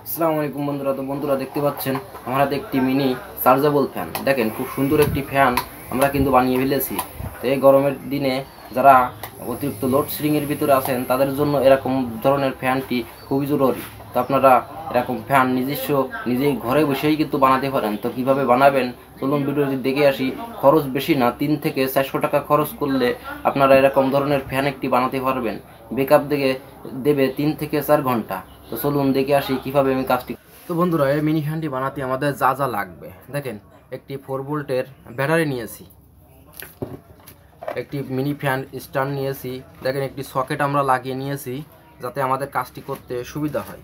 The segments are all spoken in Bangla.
আসসালামু আলাইকুম বন্ধুরা। তো বন্ধুরা দেখতে পাচ্ছেন আমার হাতে একটি মিনি চার্জেবল ফ্যান। দেখেন খুব সুন্দর একটি ফ্যান আমরা কিন্তু বানিয়ে ফেলেছি। তো এই গরমের দিনে যারা অতিরিক্ত লোডশেডিংয়ের ভিতরে আছেন তাদের জন্য এরকম ধরনের ফ্যানটি খুবই জরুরি। তো আপনারা এরকম ফ্যান নিজেই ঘরে বসেই কিন্তু বানাতে পারেন। তো কিভাবে বানাবেন চলুন ভিডিওটি দেখে আসি। খরচ বেশি না, 3 থেকে 400 টাকা খরচ করলে আপনারা এরকম ধরনের ফ্যান একটি বানাতে পারবেন। বেকআপ দেবে 3 থেকে 4 ঘন্টা। তো চলুন দেখে আসি কিভাবে আমি কাজটি। তো বন্ধুরা এই মিনি ফ্যানটি বানাতে আমাদের যা যা লাগবে দেখেন, একটি 4 ভোল্টের ব্যাটারি নিয়েছি, একটি মিনি ফ্যান স্ট্যান্ড নিয়েছি, দেখেন একটি সকেট আমরা লাগিয়ে নিয়েছি যাতে আমাদের কাজটি করতে সুবিধা হয়।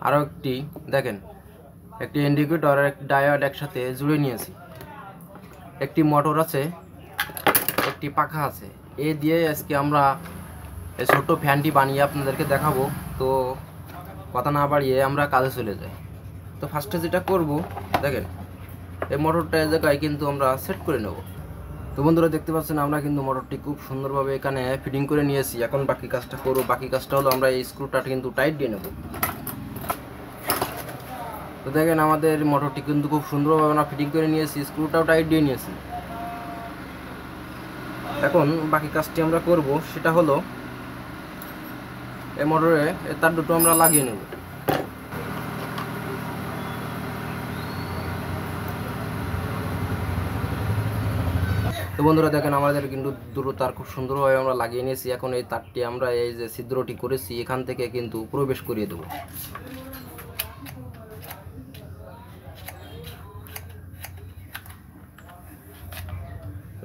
আরও একটি দেখেন একটি ইন্ডিকেটর আর একটি ডায়োড একসাথে জুড়ে নিয়েছি, একটি মোটর আছে, একটি পাখা আছে। এ দিয়ে আজকে আমরা এই ছোট্ট ফ্যানটি বানিয়ে আপনাদেরকে দেখাবো। তো কথা না বাড়িয়ে আমরা কাজে চলে যাই। তো ফার্স্টে যেটা করব দেখেন, এই মোটরটা এই জায়গায় কিন্তু আমরা সেট করে নেব। তো বন্ধুরা দেখতে পাচ্ছেন আমরা কিন্তু মোটরটি খুব সুন্দরভাবে এখানে ফিটিং করে নিয়েছি। এখন বাকি কাজটা করব। বাকি কাজটা হলো আমরা এই স্ক্রুটা কিন্তু টাইট দিয়ে নেব। তো দেখেন আমাদের মোটরটি কিন্তু খুব সুন্দরভাবে আমরা ফিটিং করে নিয়েছি, স্ক্রুটাও টাইট দিয়ে নিয়েছি। এখন বাকি কাজটি আমরা করব, সেটা হলো এই মোটরে তার দুটো আমরা লাগিয়ে নেব। তো বন্ধুরা দেখেন আমাদের কিন্তু দুটো তার খুব সুন্দরভাবে আমরা লাগিয়ে নিয়েছি। এখন এই তারটি আমরা এই যে ছিদ্রটি করেছি এখান থেকে কিন্তু প্রবেশ করিয়ে দেব।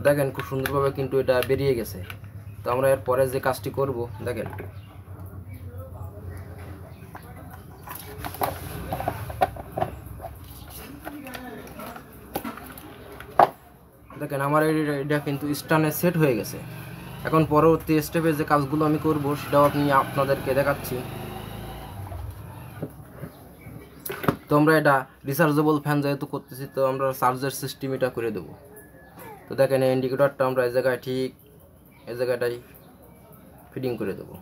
দেখেন খুব সুন্দরভাবে কিন্তু এটা বেরিয়ে গেছে। তো আমরা এর পরে যে কাজটি করব দেখেন, দেখেন আমার এটা কিন্তু স্ট্যান্ডে সেট হয়ে গেছে। এখন পরবর্তী স্টেপে যে কাজগুলো আমি করব সেটাও আপনাদেরকে দেখাচ্ছি। তো আমরা এটা রিচার্জেবল ফ্যান যেহেতু করতেছি, তো আমরা চার্জের সিস্টেম এটা করে দেবো। তো দেখেন এই ইন্ডিকেটরটা আমরা এই জায়গায় ঠিক এই জায়গাটাই ফিটিং করে দেবো।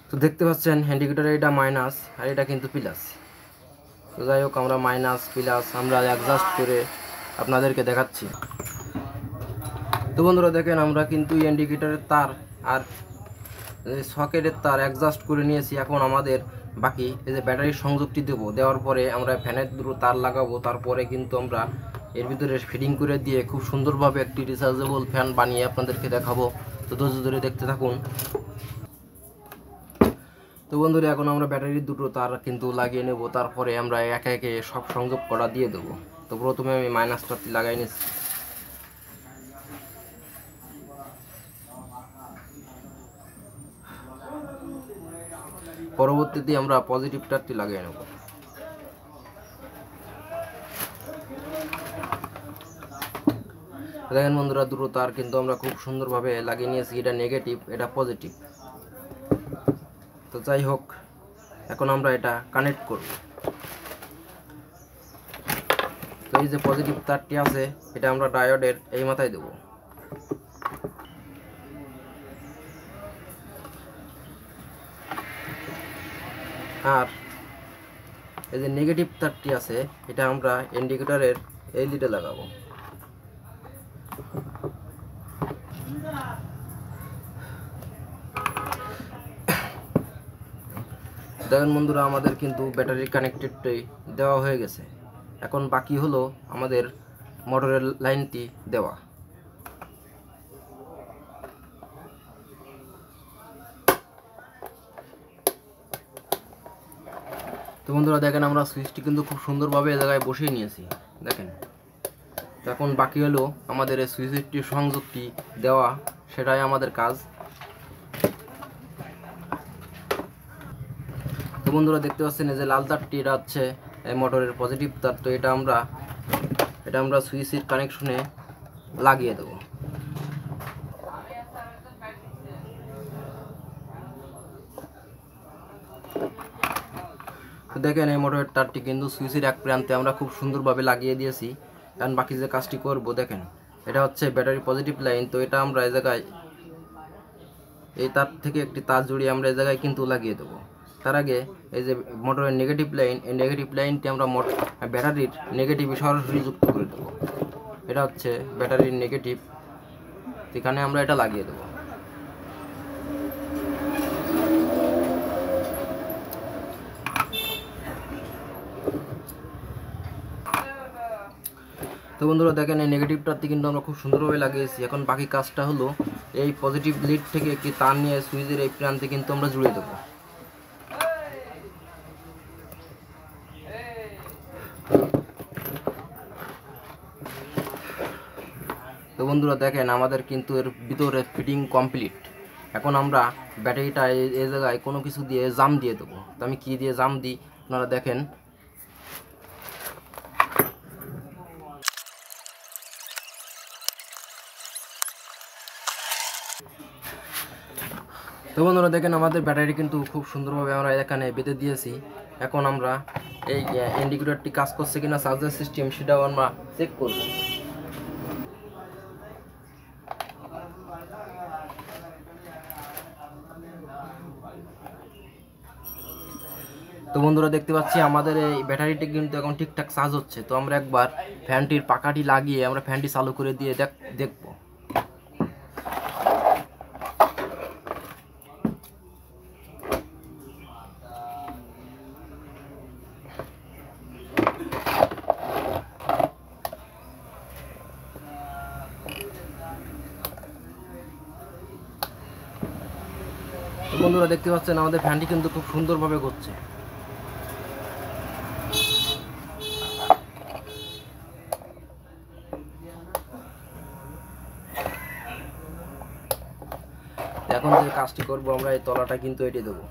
তো দেখতে পাচ্ছেন ইন্ডিকেটরে এটা মাইনাস আর এটা কিন্তু প্লাস। তো যাই হোক আমরা মাইনাস প্লাস আমরা অ্যাডজাস্ট করে আপনাদেরকে দেখাচ্ছি। তো বন্ধুরা দেখেন আমরা কিন্তু ইন্ডিকেটরের তার আর সকেটের তার অ্যাডজাস্ট করে নিয়েছি। এখন আমাদের বাকি এই যে ব্যাটারির সংযোগটি দেবো, দেওয়ার পরে আমরা ফ্যানের দুটো তার লাগাবো। তারপরে কিন্তু আমরা এর ভিতরে ফিটিং করে দিয়ে খুব সুন্দরভাবে একটি রিচার্জেবল ফ্যান বানিয়ে আপনাদেরকে দেখাবো। তো ধৈর্য ধরে দেখতে থাকুন। তো বন্ধুরা এখন আমরা ব্যাটারির দুটো তার কিন্তু লাগিয়ে নেব, তারপরে আমরা একে একে সব সংযোগ করা দিয়ে দেবো। তো প্রথমে আমি মাইনাস তারটি লাগাই নিচ্ছি। পরবর্তীতে আমরা পজিটিভ তারটি লাগিয়ে নেব। দেখেন বন্ধুরা দুটো তার কিন্তু আমরা খুব সুন্দরভাবে লাগিয়ে নিয়েছি, এটা নেগেটিভ এটা পজিটিভ। তো যাই হোক এখন আমরা এটা কানেক্ট করব। তো এই যে পজিটিভ তারটি আছে এটা আমরা ডায়োডের এই মাথায় দেব। আর এই যে নেগেটিভ তারটি আছে এটা আমরা ইন্ডিকেটরের এই লিডে লাগাবো। দেখেন বন্ধুরা আমাদের কিন্তু ব্যাটারি কানেক্টেডটাই দেওয়া হয়ে গেছে। এখন বাকি হলো আমাদের মোটরের লাইনটি দেওয়া। তো বন্ধুরা দেখেন আমরা সুইচটি কিন্তু খুব সুন্দরভাবে এই জায়গায় বসিয়ে নিয়েছি দেখেন। তো এখন বাকি হলো আমাদের এই সুইচটির সংযোগটি দেওয়া, সেটাই আমাদের কাজ। তো বন্ধুরা দেখতে পাচ্ছেন এই যে লাল তারটি এটা হচ্ছে মোটরের পজিটিভ তার। তো এটা আমরা সুইচের কানেকশনে লাগিয়ে দেব। তো দেখেন এই মোটরের তারটি কিন্তু সুইচের এক প্রান্তে আমরা খুব সুন্দরভাবে লাগিয়ে দিয়েছি। এখন বাকি যে কাজটি করব দেখেন, এটা হচ্ছে ব্যাটারি পজিটিভ লাইন। তো এটা আমরা এই জায়গায় এই তার থেকে একটি তার জুড়িয়ে আমরা এই জায়গায় কিন্তু লাগিয়ে দেবো। তার আগে এই যে মোটরের নেগেটিভ লাইন, এই নেগেটিভ লাইনটি আমরা ব্যাটারির নেগেটিভে সরাসরি যুক্ত করে দেবো। এটা হচ্ছে ব্যাটারির নেগেটিভ, এখানে আমরা এটা লাগিয়ে দেবো। তো বন্ধুরা দেখেন, এই নেগেটিভটাতে কিন্তু আমরা খুব সুন্দরভাবে লাগিয়েছি। এখন বাকি কাজটা হলো এই পজিটিভ লিড থেকে একটি তার নিয়ে সুইচের এই প্রান্তে কিন্তু আমরা জুড়ে দেবো। তো বন্ধুরা দেখেন, আমাদের কিন্তু এর ভিতরে ফিটিং কমপ্লিট। এখন আমরা ব্যাটারিটা এই জায়গায় কোনো কিছু দিয়ে জাম দিয়ে দেবো। তো আমি কী দিয়ে জাম দিই আপনারা দেখেন। তো বন্ধুরা দেখেন, আমাদের ব্যাটারি কিন্তু খুব সুন্দরভাবে আমরা এখানে বেঁধে দিয়েছি। এখন আমরা এই ইন্ডিকেটরটি কাজ করছে কিনা, চার্জার সিস্টেম, সেটাও আমরা চেক করব। তো বন্ধুরা দেখতে পাচ্ছি আমাদের এই ব্যাটারিটি কিন্তু এখন ঠিকঠাক চার্জ হচ্ছে। তো আমরা একবার ফ্যানটির পাখাটি লাগিয়ে আমরা ফ্যানটি চালু করে দিয়ে দেখব। তো বন্ধুরা দেখতে পাচ্ছেন আমাদের ফ্যানটি কিন্তু খুব সুন্দরভাবে ঘুরছে। এখন যে কাজটি করবো, আমরা এই তলাটা কিন্তু এঁটে দেবো।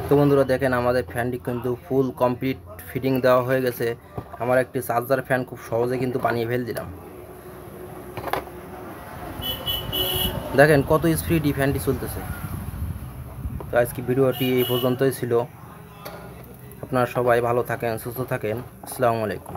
তো বন্ধুরা দেখেন, আমাদের ফ্যানটি কিন্তু ফুল কমপ্লিট ফিটিং দেওয়া হয়ে গেছে। আমার একটি চার্জার ফ্যান খুব সহজে কিন্তু বানিয়ে ফেল দিলাম। দেখেন কত স্পিডই ফ্যানটি চলতেছে। তো আজকে ভিডিওটি এই পর্যন্তই ছিল। আপনারা সবাই ভালো থাকেন, সুস্থ থাকেন। আসসালামু আলাইকুম।